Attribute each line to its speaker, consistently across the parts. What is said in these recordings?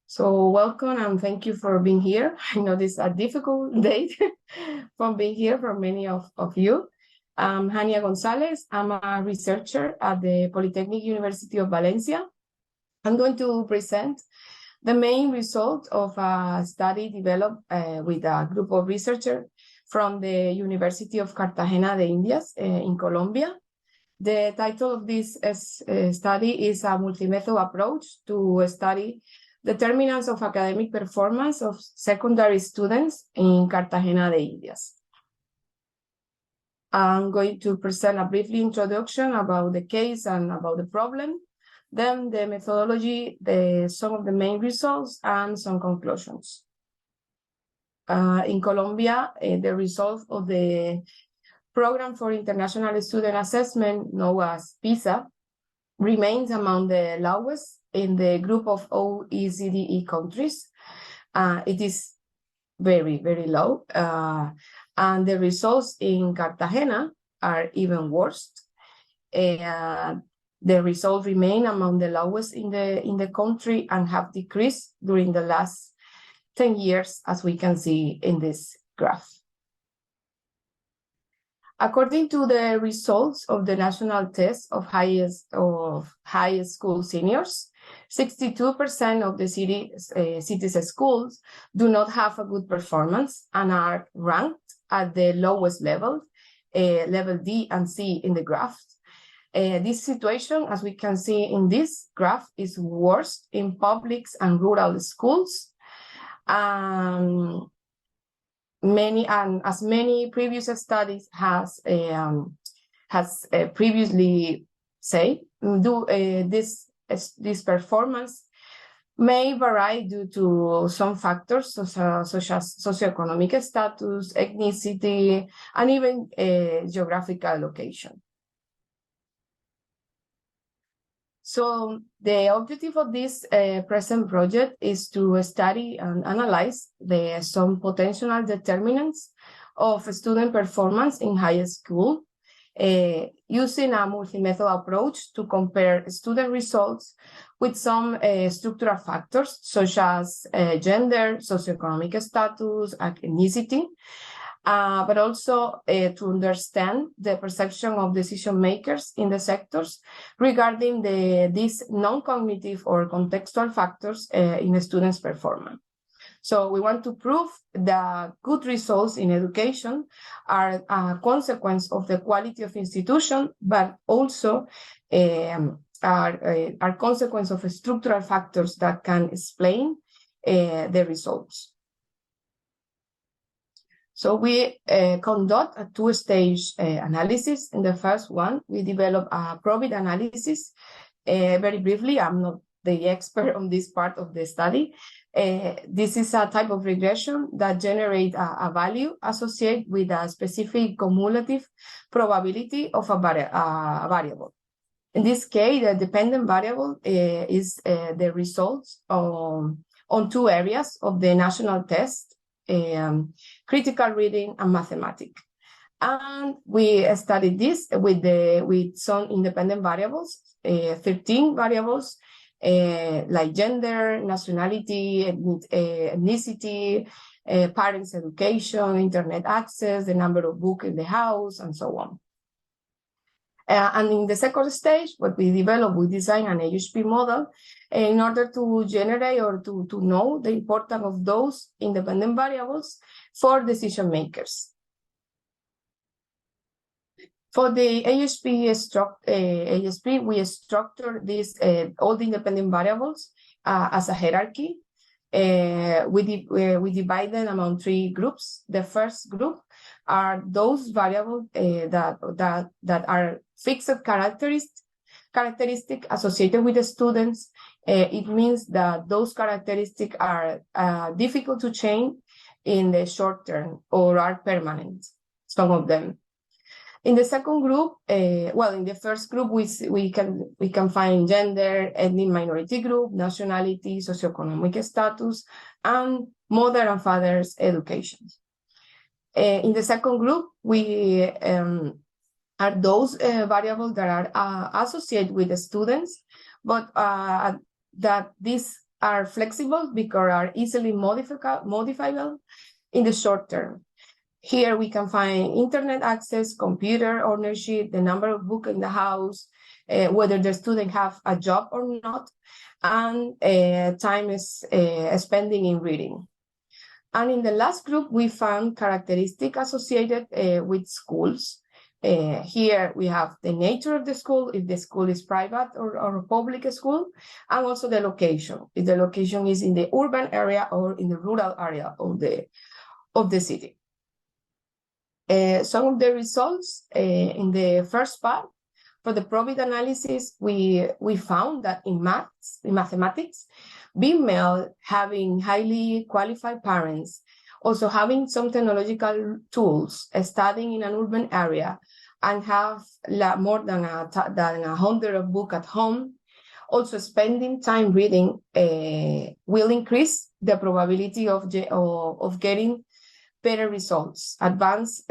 Speaker 1: So welcome and thank you for being here. I know this is a difficult date from being here for many of you. I'm Hannia Gonzalez. I'm a researcher at the Politècnica University of Valencia. I'm going to present the main result of a study developed with a group of researchers from the University of Cartagena de Indias in Colombia. The title of this study is a multi-method approach to study determinants of academic performance of secondary students in Cartagena de Indias. I'm going to present a brief introduction about the case and about the problem, then the methodology, some of the main results, and some conclusions. In Colombia, the result of the Program for International Student Assessment, known as PISA, remains among the lowest in the group of OECD countries. It is very, very low. And the results in Cartagena are even worse. The results remain among the lowest in the country and have decreased during the last 10 years, as we can see in this graph. According to the results of the national test of high school seniors, 62% of the city's schools do not have a good performance and are ranked at the lowest level, level D and C in the graph. This situation, as we can see in this graph, is worse in public and rural schools. As many previous studies has previously said, this performance may vary due to some factors such as socioeconomic status, ethnicity, and even geographical location. So the objective of this present project is to study and analyze some potential determinants of student performance in high school using a multi-method approach to compare student results with some structural factors such as gender, socioeconomic status, ethnicity, but also to understand the perception of decision makers in the sectors regarding these non-cognitive or contextual factors in the students' performance. So we want to prove that good results in education are a consequence of the quality of institution, but also are consequence of structural factors that can explain the results. So we conduct a two-stage analysis. In the first one, we develop a probit analysis. Very briefly, I'm not the expert on this part of the study. This is a type of regression that generates a value associated with a specific cumulative probability of a variable. In this case, the dependent variable is the results on two areas of the national test, critical reading and mathematics. And we studied this with some independent variables, 13 variables, like gender, nationality, ethnicity, parents' education, internet access, the number of books in the house, and so on. And in the second stage, what we developed, we designed an ISAHP model in order to generate or to know the importance of those independent variables for decision makers. For the ISAHP, we structure this all the independent variables as a hierarchy. We divide them among three groups. The first group are those variables that are fixed characteristic associated with the students. It means that those characteristics are difficult to change in the short term or are permanent, some of them. In the second group, in the first group, we can find gender, ethnic minority group, nationality, socioeconomic status, and mother and father's education. In the second group, we are those variables that are associated with the students, but that this are flexible because are easily modifiable in the short term. Here we can find internet access, computer ownership, the number of books in the house, whether the student have a job or not, and time is spending in reading. And in the last group, we found characteristics associated with schools. Here we have the nature of the school, if the school is private or a public school, and also the location, if the location is in the urban area or in the rural area of the city. Some of the results in the first part, for the probit analysis, we found that in mathematics, being male, having highly qualified parents, also having some technological tools, studying in an urban area, and have more than 100 books at home, also spending time reading will increase the probability of getting better results, advanced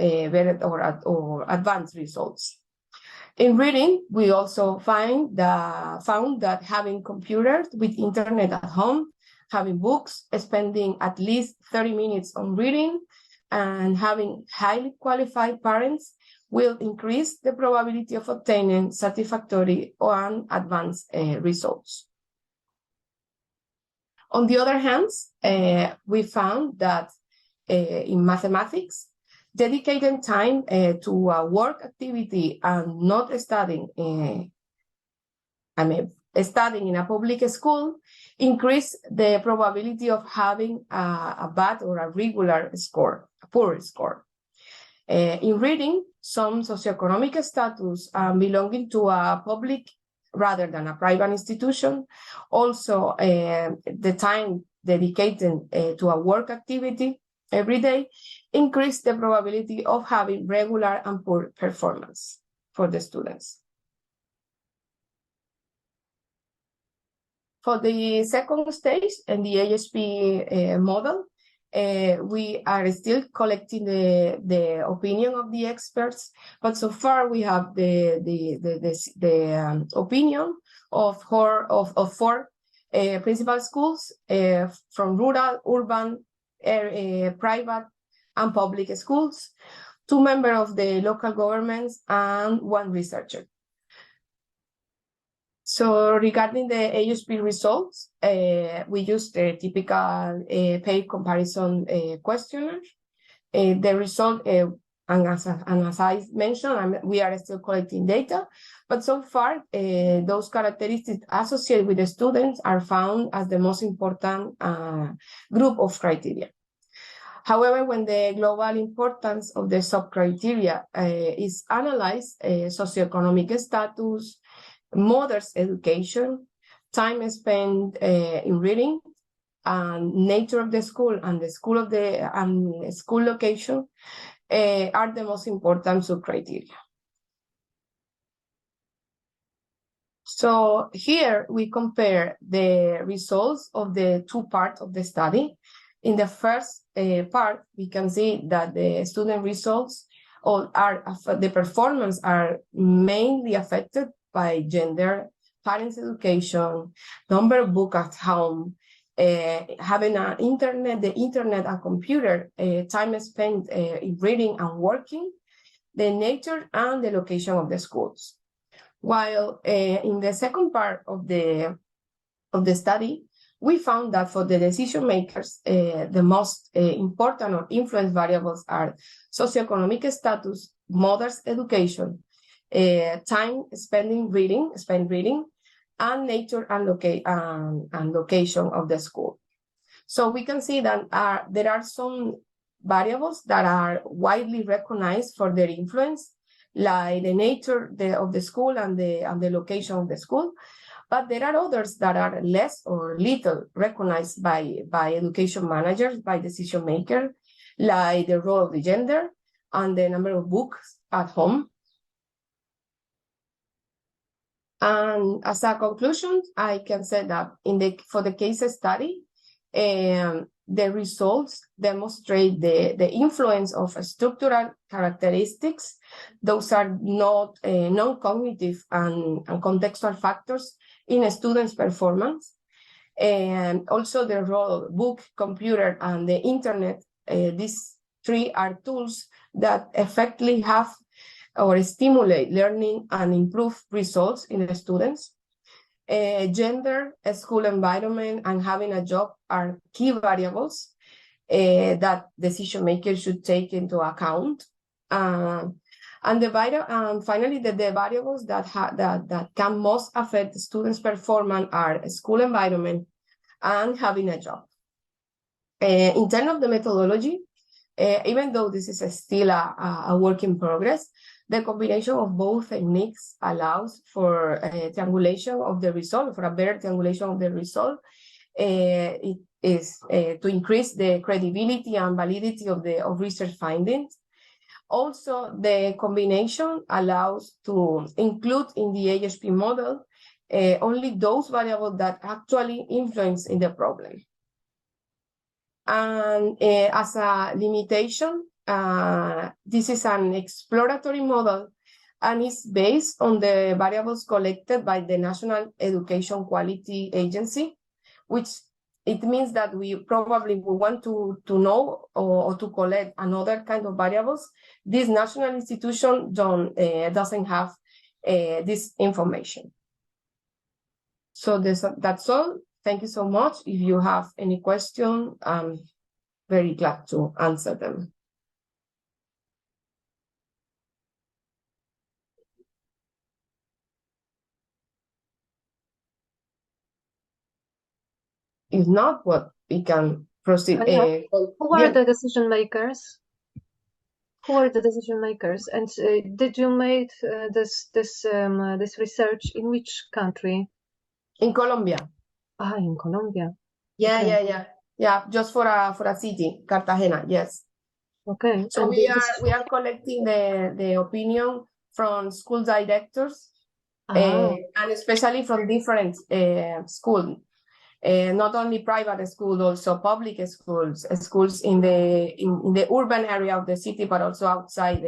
Speaker 1: results. In reading, we also found that having computers with internet at home, having books, spending at least 30 minutes on reading, and having highly qualified parents will increase the probability of obtaining satisfactory and advanced results. On the other hand, we found that in mathematics, dedicating time to a work activity and not studying, studying in a public school increase the probability of having a bad or a regular score, a poor score. In reading, some socioeconomic status belonging to a public rather than a private institution, also the time dedicated to a work activity every day increase the probability of having regular and poor performance for the students. For the second stage in the ISP model, we are still collecting the opinion of the experts, but so far we have the opinion of four principal schools from rural, urban, private, and public schools, 2 members of the local governments, and 1 researcher. So regarding the ASP results, we used the typical pay comparison questionnaire. The result, and as I mentioned, we are still collecting data, but so far those characteristics associated with the students are found as the most important group of criteria. However, when the global importance of the sub-criteria is analyzed, socioeconomic status, mother's education, time spent in reading, and nature of the school and the school of the school location are the most important sub-criteria. So here we compare the results of the 2 parts of the study. In the first part, we can see that the student results the performance are mainly affected by gender, parents' education, number of books at home, having the internet and computer, time spent in reading and working, the nature and the location of the schools. While in the second part of the study, we found that for the decision makers, the most important or influence variables are socioeconomic status, mother's education, time spent reading, and nature and location of the school. So we can see that there are some variables that are widely recognized for their influence, like the nature of the school and the location of the school. But there are others that are less or little recognized by education managers, by decision makers, like the role of the gender and the number of books at home. And as a conclusion, I can say that for the case study, the results demonstrate the influence of structural characteristics. Those are not non-cognitive and contextual factors in a student's performance. And also the role of book, computer, and the internet. These three are tools that effectively have or stimulate learning and improve results in the students. Gender, school environment, and having a job are key variables that decision makers should take into account. And finally, the variables that can most affect the students' performance are school environment and having a job. In terms of the methodology, even though this is still a work in progress, the combination of both techniques allows for triangulation of the result, for a better triangulation of the result. It is to increase the credibility and validity of research findings. Also, the combination allows to include in the ISAHP model only those variables that actually influence in the problem. And as a limitation, this is an exploratory model and is based on the variables collected by the National Education Quality Agency, which it means that we probably want to know or to collect another kind of variables. This national institution doesn't have this information. So that's all. Thank you so much. If you have any question, I'm very glad to answer them. If not, what we can proceed.
Speaker 2: Who are the decision makers? Who are the decision makers? And did you make this research in which country?
Speaker 1: In Colombia.
Speaker 2: In Colombia.
Speaker 1: Yeah, okay. Yeah. Just for a city, Cartagena. Yes.
Speaker 2: Okay.
Speaker 1: So we are collecting the opinion from school directors, and especially from different schools. Not only private schools, also public schools in the urban area of the city, but also outside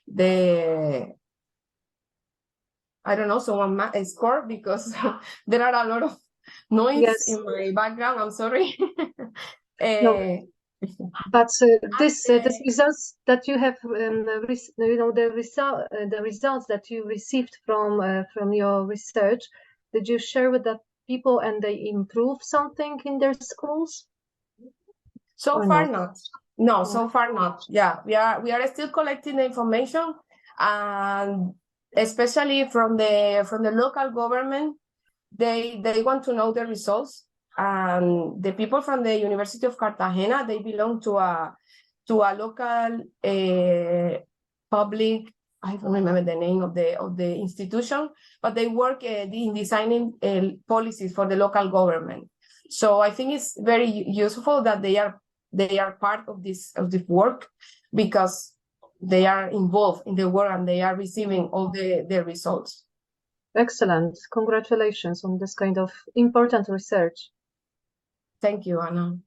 Speaker 1: the I don't know, someone score because there are a lot of noise in my background. I'm sorry.
Speaker 2: No. But these results that you have, the results that you received from your research, did you share with the people and they improve something in their schools?
Speaker 1: So far not. No, so far not. Yeah, we are still collecting the information, and especially from the local government, they want to know the results. And the people from the University of Cartagena, they belong to a local public, I don't remember the name of the institution, but they work in designing policies for the local government. So I think it's very useful that they are part of this work, because they are involved in the work and they are receiving all the results.
Speaker 2: Excellent. Congratulations on this kind of important research.
Speaker 1: Thank you, Anna.